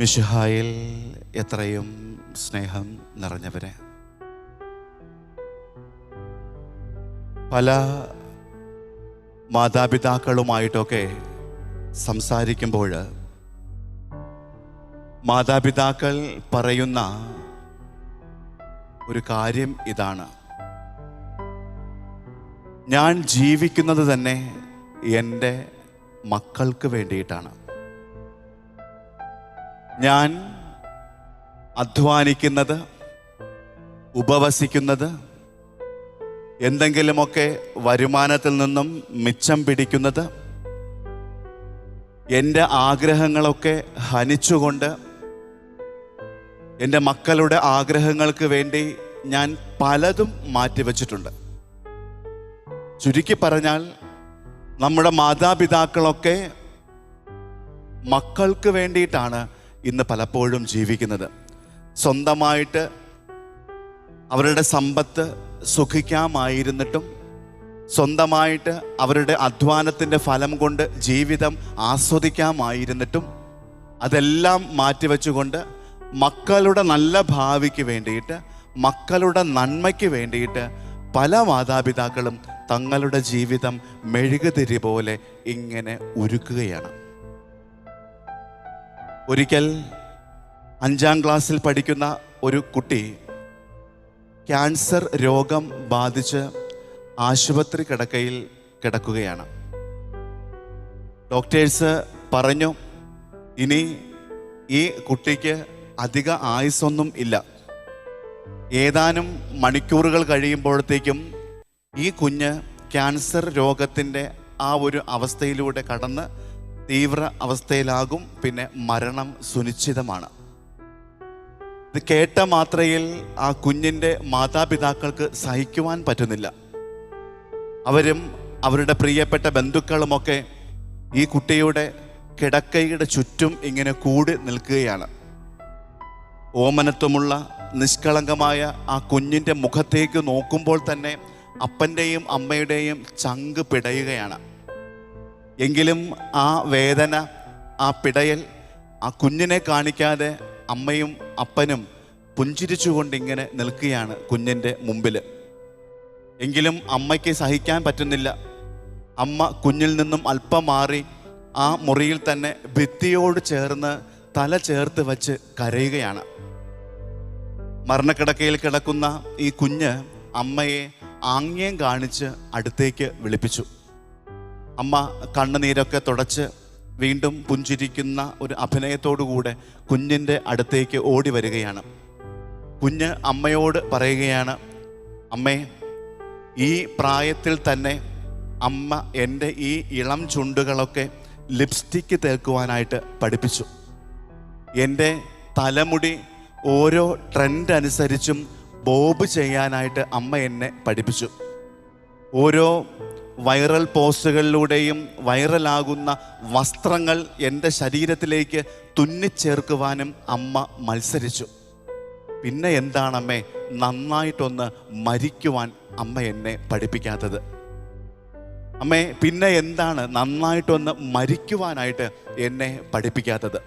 മിശിഹായിൽ എത്രയും സ്നേഹം നിറഞ്ഞവരെ, പല മാതാപിതാക്കളുമായിട്ടൊക്കെ സംസാരിക്കുമ്പോൾ മാതാപിതാക്കൾ പറയുന്ന ഒരു കാര്യം ഇതാണ്: ഞാൻ ജീവിക്കുന്നത് തന്നെ എൻ്റെ മക്കൾക്ക് വേണ്ടിയിട്ടാണ്. ഞാൻ അധ്വാനിക്കുന്നത്, ഉപവസിക്കുന്നത്, എന്തെങ്കിലുമൊക്കെ വരുമാനത്തിൽ നിന്നും മിച്ചം പിടിക്കുന്നത്, എൻ്റെ ആഗ്രഹങ്ങളൊക്കെ ഹനിച്ചുകൊണ്ട് എൻ്റെ മക്കളുടെ ആഗ്രഹങ്ങൾക്ക് വേണ്ടി ഞാൻ പലതും മാറ്റിവെച്ചിട്ടുണ്ട്. ചുരുക്കി പറഞ്ഞാൽ, നമ്മുടെ മാതാപിതാക്കളൊക്കെ മക്കൾക്ക് വേണ്ടിയിട്ടാണ് ഇന്ന് പലപ്പോഴും ജീവിക്കുന്നത്. സ്വന്തമായിട്ട് അവരുടെ സമ്പത്ത് സുഖിക്കാമായിരുന്നിട്ടും, സ്വന്തമായിട്ട് അവരുടെ അധ്വാനത്തിൻ്റെ ഫലം കൊണ്ട് ജീവിതം ആസ്വദിക്കാമായിരുന്നിട്ടും, അതെല്ലാം മാറ്റിവെച്ചുകൊണ്ട് മക്കളുടെ നല്ല ഭാവിക്ക് വേണ്ടിയിട്ട്, മക്കളുടെ നന്മയ്ക്ക് വേണ്ടിയിട്ട് പല മാതാപിതാക്കളും തങ്ങളുടെ ജീവിതം മെഴുകുതിരി പോലെ ഇങ്ങനെ ഒരുക്കുകയാണ്. ഒരിക്കൽ 5ാം ക്ലാസ്സിൽ പഠിക്കുന്ന ഒരു കുട്ടി ക്യാൻസർ രോഗം ബാധിച്ച് ആശുപത്രി കിടക്കയിൽ കിടക്കുകയാണ്. ഡോക്ടേഴ്സ് പറഞ്ഞു, ഇനി ഈ കുട്ടിക്ക് അധിക ആയുസ്സൊന്നും ഇല്ല. ഏതാനും മണിക്കൂറുകൾ കഴിയുമ്പോഴത്തേക്കും ഈ കുഞ്ഞ് ക്യാൻസർ രോഗത്തിൻ്റെ ആ ഒരു അവസ്ഥയിലൂടെ കടന്ന് തീവ്ര അവസ്ഥയിലാകും. പിന്നെ മരണം സുനിശ്ചിതമാണ്. ഇത് കേട്ട മാത്രയിൽ ആ കുഞ്ഞിൻ്റെ മാതാപിതാക്കൾക്ക് സഹിക്കുവാൻ പറ്റുന്നില്ല. അവരും അവരുടെ പ്രിയപ്പെട്ട ബന്ധുക്കളുമൊക്കെ ഈ കുട്ടിയുടെ കിടക്കയുടെ ചുറ്റും ഇങ്ങനെ കൂടി നിൽക്കുകയാണ്. ഓമനത്വമുള്ള നിഷ്കളങ്കമായ ആ കുഞ്ഞിൻ്റെ മുഖത്തേക്ക് നോക്കുമ്പോൾ തന്നെ അപ്പൻ്റെയും അമ്മയുടെയും ചങ്ക് പിടയുകയാണ്. എങ്കിലും ആ വേദന, ആ പിടയൽ ആ കുഞ്ഞിനെ കാണിക്കാതെ അമ്മയും അപ്പനും പുഞ്ചിരിച്ചുകൊണ്ടിങ്ങനെ നിൽക്കുകയാണ് കുഞ്ഞിൻ്റെ മുമ്പിൽ. എങ്കിലും അമ്മയ്ക്ക് സഹിക്കാൻ പറ്റുന്നില്ല. അമ്മ കുഞ്ഞിൽ നിന്നും അല്പം മാറി ആ മുറിയിൽ തന്നെ ഭിത്തിയോട് ചേർന്ന് തല ചേർത്ത് വച്ച് കരയുകയാണ്. മരണക്കിടക്കയിൽ കിടക്കുന്ന ഈ കുഞ്ഞ് അമ്മയെ ആംഗ്യം കാണിച്ച് അടുത്തേക്ക് വിളിപ്പിച്ചു. അമ്മ കണ്ണുനീരൊക്കെ തുടച്ച് വീണ്ടും പുഞ്ചിരിക്കുന്ന ഒരു അഭിനയത്തോടുകൂടെ കുഞ്ഞിൻ്റെ അടുത്തേക്ക് ഓടി വരികയാണ്. കുഞ്ഞ് അമ്മയോട് പറയുകയാണ്, അമ്മേ, ഈ പ്രായത്തിൽ തന്നെ അമ്മ എൻ്റെ ഈ ഇളം ചുണ്ടുകളൊക്കെ ലിപ്സ്റ്റിക്ക് തേക്കുവാനായിട്ട് പഠിപ്പിച്ചു. എൻ്റെ തലമുടി ഓരോ ട്രെൻഡ് അനുസരിച്ചും ബോബ് ചെയ്യാനായിട്ട് അമ്മ എന്നെ പഠിപ്പിച്ചു. ഓരോ വൈറൽ പോസ്റ്റുകളിലൂടെയും വൈറലാകുന്ന വസ്ത്രങ്ങൾ എൻ്റെ ശരീരത്തിലേക്ക് തുന്നിച്ചേർക്കുവാനും അമ്മ മത്സരിച്ചു. പിന്നെ എന്താണമ്മേ നന്നായിട്ടൊന്ന് മരിക്കുവാൻ അമ്മ എന്നെ പഠിപ്പിക്കാത്തത്? അമ്മേ, പിന്നെ എന്താണ് നന്നായിട്ടൊന്ന് മരിക്കുവാനായിട്ട് എന്നെ പഠിപ്പിക്കാത്തത്?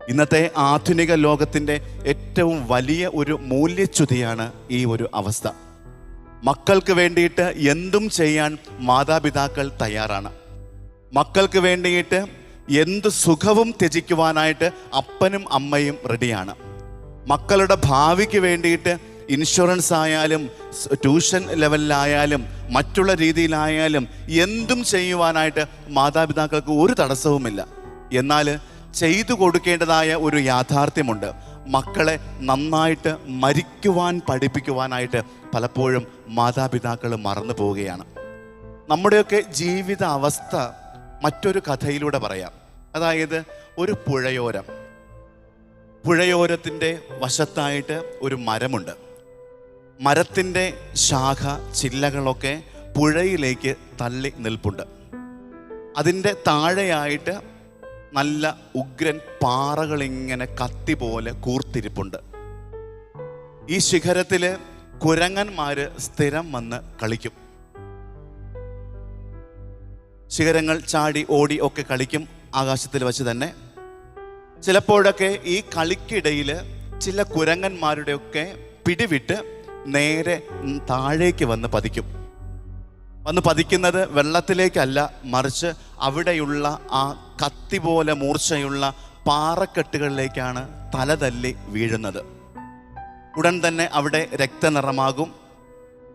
ഇന്നത്തെ ആധുനിക ലോകത്തിൻ്റെ ഏറ്റവും വലിയ ഒരു മൂല്യച്യുതിയാണ് ഈ ഒരു അവസ്ഥ. മക്കൾക്ക് വേണ്ടിയിട്ട് എന്തും ചെയ്യാൻ മാതാപിതാക്കൾ തയ്യാറാണ്. മക്കൾക്ക് വേണ്ടിയിട്ട് എന്ത് സുഖവും ത്യജിക്കുവാനായിട്ട് അപ്പനും അമ്മയും റെഡിയാണ്. മക്കളുടെ ഭാവിക്ക് വേണ്ടിയിട്ട് ഇൻഷുറൻസ് ആയാലും ട്യൂഷൻ ലെവലിലായാലും മറ്റുള്ള രീതിയിലായാലും എന്തും ചെയ്യുവാനായിട്ട് മാതാപിതാക്കൾക്ക് ഒരു തടസ്സവുമില്ല. എന്നാൽ ചെയ്തു കൊടുക്കേണ്ടതായ ഒരു യാഥാർത്ഥ്യമുണ്ട്. മക്കളെ നന്നായിട്ട് മരിക്കുവാൻ പഠിപ്പിക്കുവാനായിട്ട് പലപ്പോഴും മാതാപിതാക്കൾ മറന്നു പോവുകയാണ്. നമ്മുടെയൊക്കെ ജീവിത അവസ്ഥ മറ്റൊരു കഥയിലൂടെ പറയാം. അതായത്, ഒരു പുഴയോരത്തിൻ്റെ വശത്തായിട്ട് ഒരു മരമുണ്ട്. മരത്തിൻ്റെ ശാഖ ചില്ലകളൊക്കെ പുഴയിലേക്ക് തള്ളി നിൽപ്പുണ്ട്. അതിൻ്റെ താഴെയായിട്ട് നല്ല ഉഗ്രൻ പാറകളിങ്ങനെ കത്തി പോലെ കൂർത്തിരിപ്പുണ്ട്. ഈ ശിഖരത്തിൽ കുരങ്ങന്മാര് സ്ഥിരം വന്ന് കളിക്കും. ശിഖരങ്ങൾ ചാടി ഓടി ഒക്കെ കളിക്കും ആകാശത്തിൽ വെച്ച് തന്നെ. ചിലപ്പോഴൊക്കെ ഈ കളിക്കിടയിൽ ചില കുരങ്ങന്മാരുടെയൊക്കെ പിടിവിട്ട് നേരെ താഴേക്ക് വന്ന് പതിക്കും. വന്ന് പതിക്കുന്നത് വെള്ളത്തിലേക്കല്ല, മറിച്ച് അവിടെയുള്ള ആ കത്തി പോലെ മൂർച്ചയുള്ള പാറക്കെട്ടുകളിലേക്കാണ് തലതല്ലി വീഴുന്നത്. ഉടൻ തന്നെ അവിടെ രക്തനിറമാകും.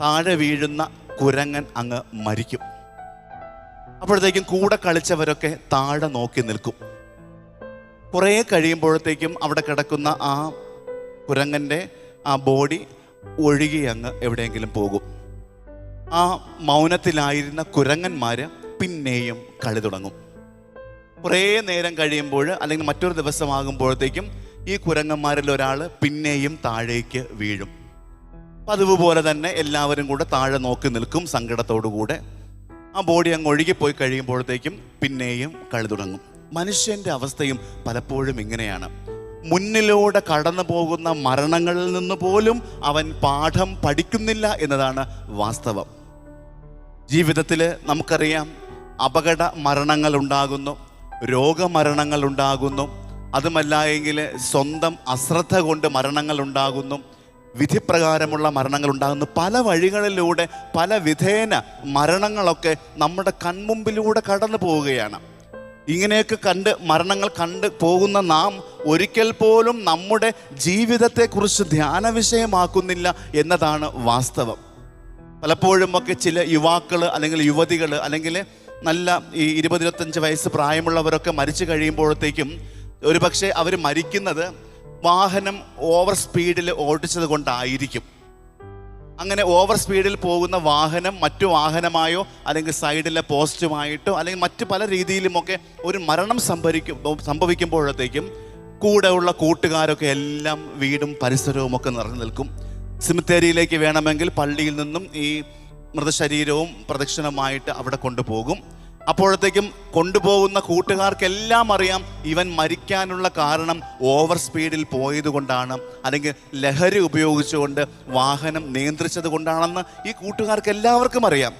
താഴെ വീഴുന്ന കുരങ്ങൻ അങ്ങ് മരിക്കും. അപ്പോഴത്തേക്കും കൂടെ കളിച്ചവരൊക്കെ താഴെ നോക്കി നിൽക്കും. കുറേ കഴിയുമ്പോഴത്തേക്കും അവിടെ കിടക്കുന്ന ആ കുരങ്ങൻ്റെ ആ ബോഡി ഒഴുകി അങ്ങ് എവിടെയെങ്കിലും പോകും. ആ മൗനത്തിലായിരുന്ന കുരങ്ങന്മാർ പിന്നെയും കളി തുടങ്ങും. കുറേ നേരം കഴിയുമ്പോൾ അല്ലെങ്കിൽ മറ്റൊരു ദിവസമാകുമ്പോഴത്തേക്കും ഈ കുരങ്ങന്മാരിൽ ഒരാൾ പിന്നെയും താഴേക്ക് വീഴും. പതിവ് പോലെ തന്നെ എല്ലാവരും കൂടെ താഴെ നോക്കി നിൽക്കും സങ്കടത്തോടു കൂടെ. ആ ബോഡി അങ്ങ് ഒഴുകിപ്പോയി കഴിയുമ്പോഴത്തേക്കും പിന്നെയും കളി തുടങ്ങും. മനുഷ്യൻ്റെ അവസ്ഥയും പലപ്പോഴും ഇങ്ങനെയാണ്. മുന്നിലൂടെ കടന്നു പോകുന്ന മരണങ്ങളിൽ നിന്ന് പോലും അവൻ പാഠം പഠിക്കുന്നില്ല എന്നതാണ് വാസ്തവം. ജീവിതത്തിൽ നമുക്കറിയാം, അപകട മരണങ്ങൾ ഉണ്ടാകുന്നു, രോഗമരണങ്ങൾ ഉണ്ടാകുന്നു, അതുമല്ല എങ്കിൽ സ്വന്തം അശ്രദ്ധ കൊണ്ട് മരണങ്ങൾ ഉണ്ടാകുന്നു, വിധിപ്രകാരമുള്ള മരണങ്ങൾ ഉണ്ടാകുന്നു. പല വഴികളിലൂടെ പല വിധേന മരണങ്ങളൊക്കെ നമ്മുടെ കൺമുമ്പിലൂടെ കടന്നു പോവുകയാണ്. ഇങ്ങനെയൊക്കെ മരണങ്ങൾ കണ്ട് പോകുന്ന നാം ഒരിക്കൽ പോലും നമ്മുടെ ജീവിതത്തെക്കുറിച്ച് ധ്യാന വിഷയമാക്കുന്നില്ല എന്നതാണ് വാസ്തവം. പലപ്പോഴും ഒക്കെ ചില യുവാക്കൾ അല്ലെങ്കിൽ യുവതികൾ അല്ലെങ്കിൽ നല്ല ഈ 20-25 വയസ്സ് പ്രായമുള്ളവരൊക്കെ മരിച്ചു കഴിയുമ്പോഴത്തേക്കും ഒരു പക്ഷേ അവർ മരിക്കുന്നത് വാഹനം ഓവർ സ്പീഡിൽ ഓടിച്ചത് കൊണ്ടായിരിക്കും. അങ്ങനെ ഓവർ സ്പീഡിൽ പോകുന്ന വാഹനം മറ്റു വാഹനമായോ അല്ലെങ്കിൽ സൈഡിലെ പോസ്റ്റുമായിട്ടോ അല്ലെങ്കിൽ മറ്റു പല രീതിയിലുമൊക്കെ ഒരു മരണം സംഭവിക്കുമ്പോഴത്തേക്കും കൂടെയുള്ള കൂട്ടുകാരൊക്കെ എല്ലാം വീടും പരിസരവും ഒക്കെ നിറഞ്ഞു നിൽക്കും. സിമിത്തേരിയിലേക്ക് വേണമെങ്കിൽ പള്ളിയിൽ നിന്നും ഈ മൃതശരീരവും പ്രദക്ഷിണമായിട്ട് അവിടെ കൊണ്ടുപോകും. അപ്പോഴത്തേക്കും കൊണ്ടുപോകുന്ന കൂട്ടുകാർക്കെല്ലാം അറിയാം ഇവൻ മരിക്കാനുള്ള കാരണം ഓവർ സ്പീഡിൽ പോയത് കൊണ്ടാണ്, അല്ലെങ്കിൽ ലഹരി ഉപയോഗിച്ചുകൊണ്ട് വാഹനം നിയന്ത്രിച്ചത് കൊണ്ടാണെന്ന് ഈ കൂട്ടുകാർക്ക് എല്ലാവർക്കും അറിയാം.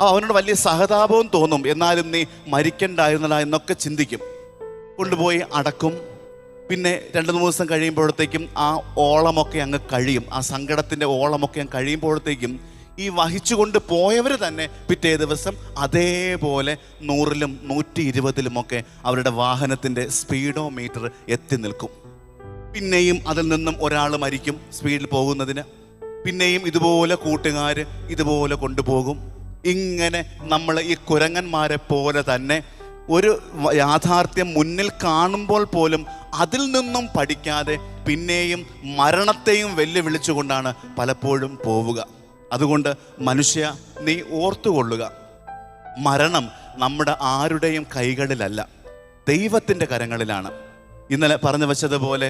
അവനോട് വലിയ സഹതാപവും തോന്നും. എന്നാലും നീ മരിക്കണ്ടായിരുന്നല്ല എന്നൊക്കെ ചിന്തിക്കും. കൊണ്ടുപോയി അടക്കും. പിന്നെ 2-3 ദിവസം കഴിയുമ്പോഴത്തേക്കും ആ ഓളമൊക്കെ അങ്ങ് കഴിയും. ആ സങ്കടത്തിൻ്റെ ഓളമൊക്കെ അങ്ങ് കഴിയുമ്പോഴത്തേക്കും ഈ വഹിച്ചുകൊണ്ട് പോയവർ തന്നെ പിറ്റേ ദിവസം അതേപോലെ 100-ലും 120-ലുമൊക്കെ അവരുടെ വാഹനത്തിൻ്റെ സ്പീഡോമീറ്റർ എത്തി നിൽക്കും. പിന്നെയും അതിൽ നിന്നും ഒരാൾ മരിക്കും സ്പീഡിൽ പോകുന്നതിന്. പിന്നെയും ഇതുപോലെ കൂട്ടുകാർ ഇതുപോലെ കൊണ്ടുപോകും. ഇങ്ങനെ നമ്മൾ ഈ കുരങ്ങന്മാരെ പോലെ തന്നെ ഒരു യാഥാർത്ഥ്യം മുന്നിൽ കാണുമ്പോൾ പോലും അതിൽ നിന്നും പഠിക്കാതെ പിന്നെയും മരണത്തെയും വെല്ലുവിളിച്ചുകൊണ്ടാണ് പലപ്പോഴും പോവുക. അതുകൊണ്ട് മനുഷ്യ, നീ ഓർത്തുകൊള്ളുക, മരണം നമ്മുടെ ആരുടെയും കൈകളിലല്ല, ദൈവത്തിൻ്റെ കരങ്ങളിലാണ്. ഇന്നലെ പറഞ്ഞു വച്ചതുപോലെ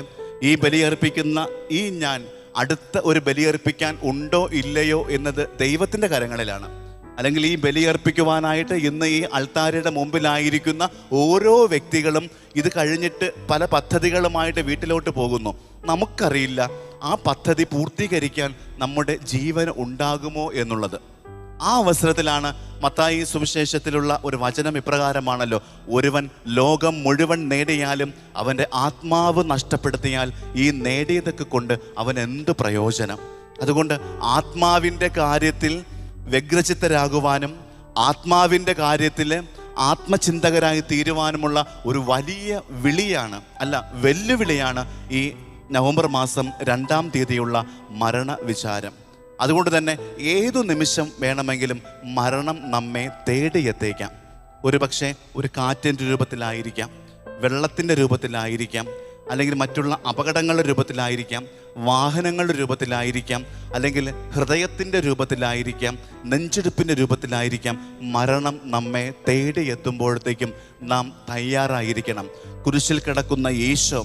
ഈ ബലിയർപ്പിക്കുന്ന ഈ ഞാൻ അടുത്ത ഒരു ബലിയർപ്പിക്കാൻ ഉണ്ടോ ഇല്ലയോ എന്നത് ദൈവത്തിൻ്റെ കരങ്ങളിലാണ്. അല്ലെങ്കിൽ ഈ ബലിയർപ്പിക്കുവാനായിട്ട് ഇന്ന് ഈ അൾത്താരയുടെ മുമ്പിലായിരിക്കുന്ന ഓരോ വ്യക്തികളും ഇത് കഴിഞ്ഞിട്ട് പല പദ്ധതികളുമായിട്ട് വീട്ടിലോട്ട് പോകുന്നു. നമുക്കറിയില്ല ആ പദ്ധതി പൂർത്തീകരിക്കാൻ നമ്മുടെ ജീവൻ ഉണ്ടാകുമോ എന്നുള്ളത്. ആ അവസരത്തിലാണ് മത്തായി സുവിശേഷത്തിലുള്ള ഒരു വചനം ഇപ്രകാരമാണല്ലോ: ഒരുവൻ ലോകം മുഴുവൻ നേടിയാലും അവൻ്റെ ആത്മാവ് നഷ്ടപ്പെടുത്തിയാൽ ഈ നേടിയതൊക്കെ കൊണ്ട് അവൻ എന്ത് പ്രയോജനം? അതുകൊണ്ട് ആത്മാവിൻ്റെ കാര്യത്തിൽ വ്യഗ്രചിത്തരാകുവാനും ആത്മാവിൻ്റെ കാര്യത്തിൽ ആത്മചിന്തകരായി തീരുവാനുമുള്ള ഒരു വലിയ വിളിയാണ്, അല്ല വെല്ലുവിളിയാണ് ഈ നവംബർ മാസം 2-ാം തീയതിയുള്ള മരണവിചാരം. അതുകൊണ്ട് തന്നെ ഏതു നിമിഷം വേണമെങ്കിലും മരണം നമ്മെ തേടിയെത്തേക്കാം. ഒരു പക്ഷേ ഒരു കാറ്റിൻ്റെ രൂപത്തിലായിരിക്കാം, വെള്ളത്തിൻ്റെ രൂപത്തിലായിരിക്കാം, അല്ലെങ്കിൽ മറ്റുള്ള അപകടങ്ങളുടെ രൂപത്തിലായിരിക്കാം, വാഹനങ്ങളുടെ രൂപത്തിലായിരിക്കാം, അല്ലെങ്കിൽ ഹൃദയത്തിൻ്റെ രൂപത്തിലായിരിക്കാം, നെഞ്ചെടുപ്പിൻ്റെ രൂപത്തിലായിരിക്കാം. മരണം നമ്മെ തേടിയെത്തുമ്പോഴത്തേക്കും നാം തയ്യാറായിരിക്കണം. കുരിശിൽ കിടക്കുന്ന ഈശോ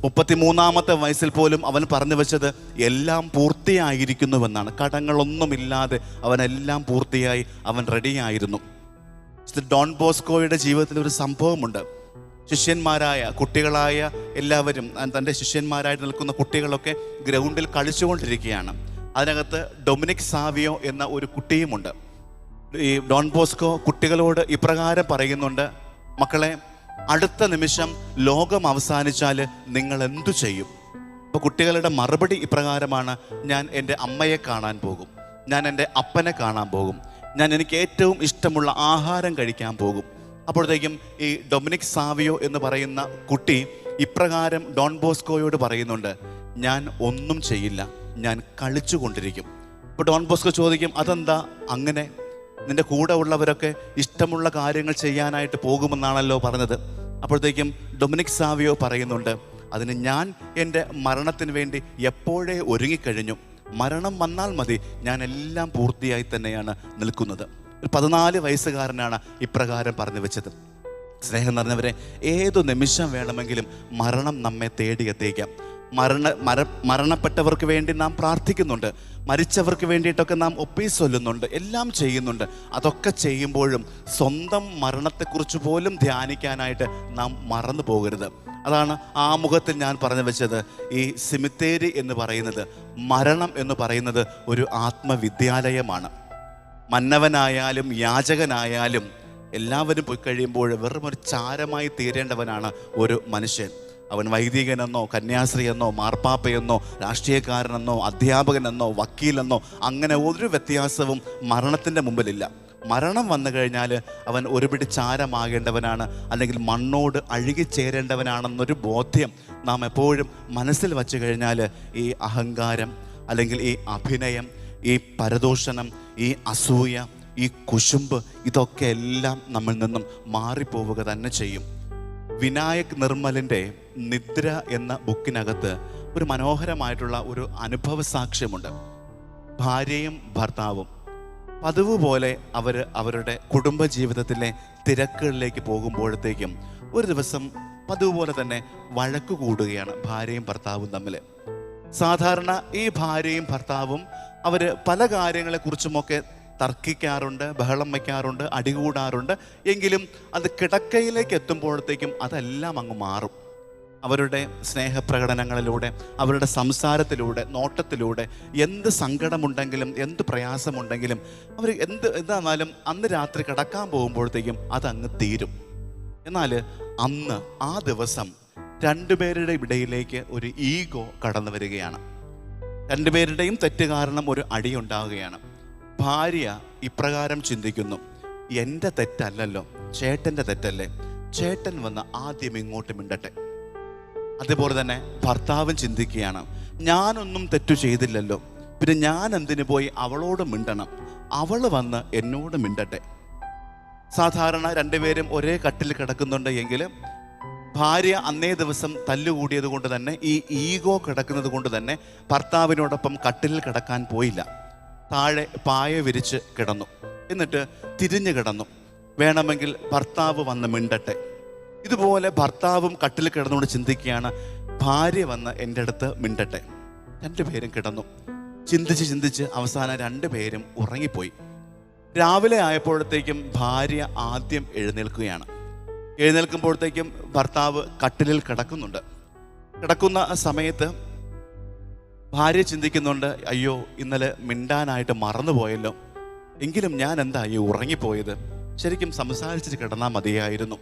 33-ാമത്തെ വയസ്സിൽ പോലും അവൻ പറഞ്ഞു വെച്ചത് എല്ലാം പൂർത്തിയായിരിക്കുന്നുവെന്നാണ്. കടങ്ങളൊന്നുമില്ലാതെ അവനെല്ലാം പൂർത്തിയായി അവൻ റെഡിയായിരുന്നു. ഡോൺ ബോസ്കോയുടെ ജീവിതത്തിൽ ഒരു സംഭവമുണ്ട്. ശിഷ്യന്മാരായ കുട്ടികളായ എല്ലാവരും, തൻ്റെ ശിഷ്യന്മാരായിട്ട് നിൽക്കുന്ന കുട്ടികളൊക്കെ ഗ്രൗണ്ടിൽ കളിച്ചുകൊണ്ടിരിക്കുകയാണ്. അതിനകത്ത് ഡൊമിനിക് സാവിയോ എന്ന ഒരു കുട്ടിയുമുണ്ട്. ഈ ഡോൺ ബോസ്കോ കുട്ടികളോട് ഇപ്രകാരം പറയുന്നുണ്ട്: മക്കളെ, അടുത്ത നിമിഷം ലോകം അവസാനിച്ചാൽ നിങ്ങൾ എന്തു ചെയ്യും? അപ്പോൾ കുട്ടികളുടെ മറുപടി ഇപ്രകാരമാണ്: ഞാൻ എൻ്റെ അമ്മയെ കാണാൻ പോകും, ഞാൻ എൻ്റെ അപ്പനെ കാണാൻ പോകും, ഞാൻ എനിക്ക് ഏറ്റവും ഇഷ്ടമുള്ള ആഹാരം കഴിക്കാൻ പോകും. അപ്പോഴത്തേക്കും ഈ ഡൊമിനിക് സാവിയോ എന്ന് പറയുന്ന കുട്ടി ഇപ്രകാരം ഡോൺ ബോസ്കോയോട് പറയുന്നുണ്ട്: ഞാൻ ഒന്നും ചെയ്യില്ല, ഞാൻ കളിച്ചുകൊണ്ടിരിക്കും. അപ്പോൾ ഡോൺ ബോസ്കോ ചോദിക്കും, അതെന്താ അങ്ങനെ? നിന്റെ കൂടെ ഉള്ളവരൊക്കെ ഇഷ്ടമുള്ള കാര്യങ്ങൾ ചെയ്യാനായിട്ട് പോകുമെന്നാണല്ലോ പറഞ്ഞത്. അപ്പോഴത്തേക്കും ഡൊമിനിക് സാവിയോ പറയുന്നുണ്ട്, അതിന് ഞാൻ എൻ്റെ മരണത്തിന് വേണ്ടി എപ്പോഴേ ഒരുങ്ങിക്കഴിഞ്ഞു. മരണം വന്നാൽ മതി, ഞാൻ എല്ലാം പൂർത്തിയായി തന്നെയാണ് നിൽക്കുന്നത്. ഒരു 14 വയസ്സുകാരനാണ് ഇപ്രകാരം പറഞ്ഞു വെച്ചത്. സ്നേഹം നിറഞ്ഞവരെ, ഏതു നിമിഷം വേണമെങ്കിലും മരണം നമ്മെ തേടിയെത്തിക്കാം. മരണപ്പെട്ടവർക്ക് വേണ്ടി നാം പ്രാർത്ഥിക്കുന്നുണ്ട്, മരിച്ചവർക്ക് വേണ്ടിയിട്ടൊക്കെ നാം ഒപ്പീസ് ചൊല്ലുന്നുണ്ട്, എല്ലാം ചെയ്യുന്നുണ്ട്. അതൊക്കെ ചെയ്യുമ്പോഴും സ്വന്തം മരണത്തെക്കുറിച്ച് പോലും ധ്യാനിക്കാനായിട്ട് നാം മറന്നു പോകരുത്. അതാണ് ആ മുഖത്തിൽ ഞാൻ പറഞ്ഞു വെച്ചത്. ഈ സിമിത്തേരി എന്ന് പറയുന്നത്, മരണം എന്ന് പറയുന്നത് ഒരു ആത്മവിദ്യാലയമാണ്. മന്നവനായാലും യാചകനായാലും എല്ലാവരും പോയി കഴിയുമ്പോൾ വെറും ഒരു ചാരമായി തീരേണ്ടവനാണ് ഒരു മനുഷ്യൻ. അവൻ വൈദികനെന്നോ കന്യാസ്ത്രീയെന്നോ മാർപ്പാപ്പയെന്നോ രാഷ്ട്രീയക്കാരനെന്നോ അധ്യാപകനെന്നോ വക്കീലെന്നോ അങ്ങനെ ഒരു വ്യത്യാസവും മരണത്തിൻ്റെ മുമ്പിലില്ല. മരണം വന്നു കഴിഞ്ഞാൽ അവൻ ഒരുപിടി ചാരമാകേണ്ടവനാണ്, അല്ലെങ്കിൽ മണ്ണോട് അഴുകിച്ചേരേണ്ടവനാണെന്നൊരു ബോധ്യം നാം എപ്പോഴും മനസ്സിൽ വച്ചു കഴിഞ്ഞാൽ ഈ അഹങ്കാരം, അല്ലെങ്കിൽ ഈ അഭിനയം, ഈ പരദൂഷണം, ഈ അസൂയ, ഈ കുശുമ്പ്, ഇതൊക്കെ എല്ലാം നമ്മിൽ നിന്നും മാറിപ്പോവുക തന്നെ ചെയ്യും. വിനായക് നിർമ്മലിൻ്റെ നിദ്ര എന്ന ബുക്കിനകത്ത് ഒരു മനോഹരമായിട്ടുള്ള ഒരു അനുഭവ സാക്ഷ്യമുണ്ട്. ഭാര്യയും ഭർത്താവും പതിവ് പോലെ അവരുടെ കുടുംബജീവിതത്തിലെ തിരക്കുകളിലേക്ക് പോകുമ്പോഴത്തേക്കും ഒരു ദിവസം പതിവ് പോലെ തന്നെ വഴക്കു കൂടുകയാണ് ഭാര്യയും ഭർത്താവും തമ്മിൽ. സാധാരണ ഈ ഭാര്യയും ഭർത്താവും അവർ പല കാര്യങ്ങളെക്കുറിച്ചുമൊക്കെ തർക്കിക്കാറുണ്ട്, ബഹളം വയ്ക്കാറുണ്ട്, അടികൂടാറുണ്ട്. എങ്കിലും അത് കിടക്കയിലേക്ക് എത്തുമ്പോഴത്തേക്കും അതെല്ലാം അങ്ങ് മാറും. അവരുടെ സ്നേഹപ്രകടനങ്ങളിലൂടെ, അവരുടെ സംസാരത്തിലൂടെ, നോട്ടത്തിലൂടെ എന്ത് സങ്കടമുണ്ടെങ്കിലും എന്ത് പ്രയാസമുണ്ടെങ്കിലും അവർ എന്താണെന്നാലും അന്ന് രാത്രി കിടക്കാൻ പോകുമ്പോഴത്തേക്കും അതങ്ങ് തീരും. എന്നാൽ അന്ന് ആ ദിവസം രണ്ടുപേരുടെ ഇടയിലേക്ക് ഒരു ഈഗോ കടന്നു വരികയാണ്. രണ്ടുപേരുടെയും തെറ്റ് കാരണം ഒരു അടി ഉണ്ടാവുകയാണ്. ഭാര്യ ഇപ്രകാരം ചിന്തിക്കുന്നു: എൻ്റെ തെറ്റല്ലല്ലോ, ചേട്ടൻ്റെ തെറ്റല്ലേ, ചേട്ടൻ വന്ന് ആദ്യം ഇങ്ങോട്ട് മിണ്ടട്ടെ. അതുപോലെ തന്നെ ഭർത്താവും ചിന്തിക്കുകയാണ്: ഞാനൊന്നും തെറ്റു ചെയ്തില്ലല്ലോ, പിന്നെ ഞാൻ എന്തിനു പോയി അവളോട് മിണ്ടണം, അവൾ വന്ന് എന്നോട് മിണ്ടട്ടെ. സാധാരണ രണ്ടുപേരും ഒരേ കട്ടിൽ കിടക്കുന്നുണ്ട് എങ്കിലും ഭാര്യ അന്നേ ദിവസം തല്ലുകൂടിയത് കൊണ്ട് തന്നെ, ഈ ഈഗോ കിടക്കുന്നത് കൊണ്ട് തന്നെ ഭർത്താവിനോടൊപ്പം കട്ടിലിൽ കിടക്കാൻ പോയില്ല. താഴെ പായ വിരിച്ച് കിടന്നു. എന്നിട്ട് തിരിഞ്ഞു കിടന്നു, വേണമെങ്കിൽ ഭർത്താവ് വന്ന് മിണ്ടട്ടെ. ഇതുപോലെ ഭർത്താവും കട്ടിൽ കിടന്നുകൊണ്ട് ചിന്തിക്കുകയാണ്: ഭാര്യ വന്ന് എൻ്റെ അടുത്ത് മിണ്ടട്ടെ. രണ്ടുപേരും കിടന്നു. ചിന്തിച്ച് അവസാനം രണ്ടുപേരും ഉറങ്ങിപ്പോയി. രാവിലെ ആയപ്പോഴത്തേക്കും ഭാര്യ ആദ്യം എഴുന്നേൽക്കുകയാണ്. എഴുന്നേൽക്കുമ്പോഴത്തേക്കും ഭർത്താവ് കട്ടിലിൽ കിടക്കുന്നുണ്ട്. കിടക്കുന്ന സമയത്ത് ഭാര്യ ചിന്തിക്കുന്നുണ്ട്: അയ്യോ, ഇന്നലെ മിണ്ടാനായിട്ട് മറന്നുപോയല്ലോ, എങ്കിലും ഞാൻ എന്താ ഈ ഉറങ്ങിപ്പോയത്, ശരിക്കും സംസാരിച്ചിട്ട് കിടന്നാൽ മതിയായിരുന്നു.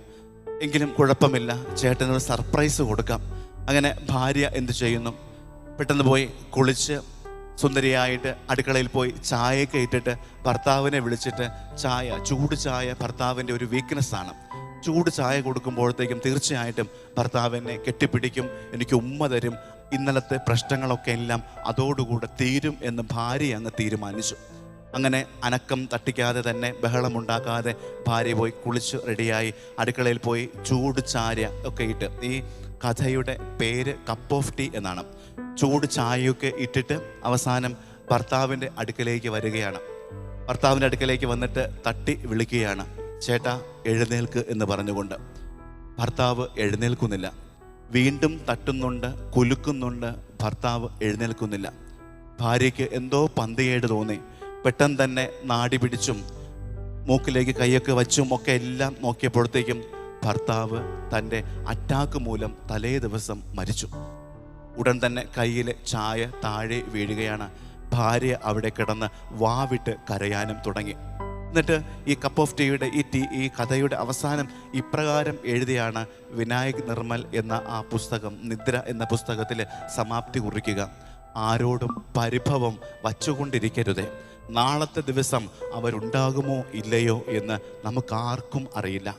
എങ്കിലും കുഴപ്പമില്ല, ചേട്ടനൊരു സർപ്രൈസ് കൊടുക്കാം. അങ്ങനെ ഭാര്യ എന്ത് ചെയ്യുന്നു? പെട്ടെന്ന് പോയി കുളിച്ച് സുന്ദരിയായിട്ട് അടുക്കളയിൽ പോയി ചായയൊക്കെ ഇട്ടിട്ട് ഭർത്താവിനെ വിളിച്ചിട്ട് ചൂട് ചായ ഭർത്താവിൻ്റെ ഒരു വീക്ക്നെസ്സാണ്. ചൂട് ചായ കൊടുക്കുമ്പോഴത്തേക്കും തീർച്ചയായിട്ടും ഭർത്താവിനെ കെട്ടിപ്പിടിക്കും, എനിക്ക് ഉമ്മ തരും. ഇന്നലത്തെ പ്രശ്നങ്ങളൊക്കെ എല്ലാം അതോടുകൂടെ തീരും എന്ന് ഭാര്യ അങ്ങ് തീരുമാനിച്ചു. അങ്ങനെ അനക്കം തട്ടിക്കാതെ തന്നെ, ബഹളമുണ്ടാക്കാതെ ഭാര്യ പോയി കുളിച്ച് റെഡിയായി അടുക്കളയിൽ പോയി ചൂട് ചായ ഒക്കെ ഇട്ട്, ഈ കഥയുടെ പേര് കപ്പ് ഓഫ് ടീ എന്നാണ്. ചൂട് ചായയൊക്കെ ഇട്ടിട്ട് അവസാനം ഭർത്താവിൻ്റെ അടുക്കലേക്ക് വരികയാണ്. ഭർത്താവിൻ്റെ അടുക്കലേക്ക് വന്നിട്ട് തട്ടി വിളിക്കുകയാണ്: ചേട്ടാ എഴുന്നേൽക്ക് എന്ന് പറഞ്ഞുകൊണ്ട്. ഭർത്താവ് എഴുന്നേൽക്കുന്നില്ല. വീണ്ടും തട്ടുന്നുണ്ട്, കുലുക്കുന്നുണ്ട്, ഭർത്താവ് എഴുന്നേൽക്കുന്നില്ല. ഭാര്യയ്ക്ക് എന്തോ പന്തികേട് തോന്നി. പെട്ടെന്ന് തന്നെ നാടി പിടിച്ചും മൂക്കിലേക്ക് കൈയൊക്കെ വച്ചും ഒക്കെ എല്ലാം നോക്കിയപ്പോഴത്തേക്കും ഭർത്താവ് തൻ്റെ അറ്റാക്ക് മൂലം തലേ ദിവസം മരിച്ചു. ഉടൻ തന്നെ കയ്യിലെ ചായ താഴെ വീഴുകയാണ്. ഭാര്യ അവിടെ കിടന്ന് വാവിട്ട് കരയാനും തുടങ്ങി. എന്നിട്ട് ഈ കപ്പ് ഓഫ് ടീയുടെ ഈ കഥയുടെ അവസാനം ഇപ്രകാരം എഴുതിയാണ് വിനായക് നിർമ്മൽ എന്ന ആ പുസ്തകം, നിദ്ര എന്ന പുസ്തകത്തിൽ സമാപ്തി കുറിക്കുക: ആരോടും പരിഭവം വച്ചുകൊണ്ടിരിക്കരുതേ. നാളത്തെ ദിവസം അവരുണ്ടാകുമോ ഇല്ലയോ എന്ന് നമുക്കാർക്കും അറിയില്ല.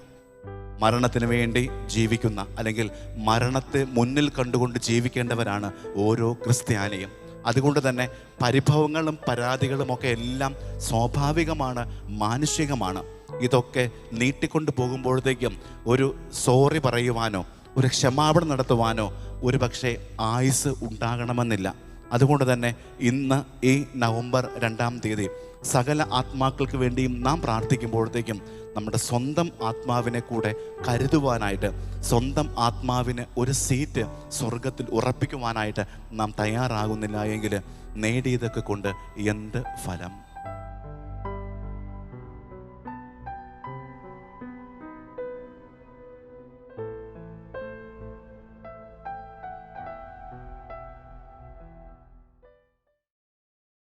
മരണത്തിന് വേണ്ടി ജീവിക്കുന്ന, അല്ലെങ്കിൽ മരണത്തെ മുന്നിൽ കണ്ടുകൊണ്ട് ജീവിക്കേണ്ടവരാണ് ഓരോ ക്രിസ്ത്യാനിയും. അതുകൊണ്ട് തന്നെ പരിഭവങ്ങളും പരാതികളും ഒക്കെ എല്ലാം സ്വാഭാവികമാണ്, മാനുഷികമാണ്. ഇതൊക്കെ നീട്ടിക്കൊണ്ട് പോകുമ്പോഴത്തേക്കും ഒരു സോറി പറയുവാനോ ഒരു ക്ഷമാപണം നടത്തുവാനോ ഒരു പക്ഷേ ആയുസ് ഉണ്ടാകണമെന്നില്ല. അതുകൊണ്ട് തന്നെ ഇന്ന് ഈ നവംബർ 2-ാം തീയതി സകല ആത്മാക്കൾക്ക് വേണ്ടിയും നാം പ്രാർത്ഥിക്കുമ്പോഴത്തേക്കും നമ്മുടെ സ്വന്തം ആത്മാവിനെ കൂടെ കരുതുവാനായിട്ട്, സ്വന്തം ആത്മാവിന് ഒരു സീറ്റ് സ്വർഗത്തിൽ ഉറപ്പിക്കുവാനായിട്ട് നാം തയ്യാറാകുന്നില്ല എങ്കിൽ നേടിയതൊക്കെ കൊണ്ട് എന്ത് ഫലം?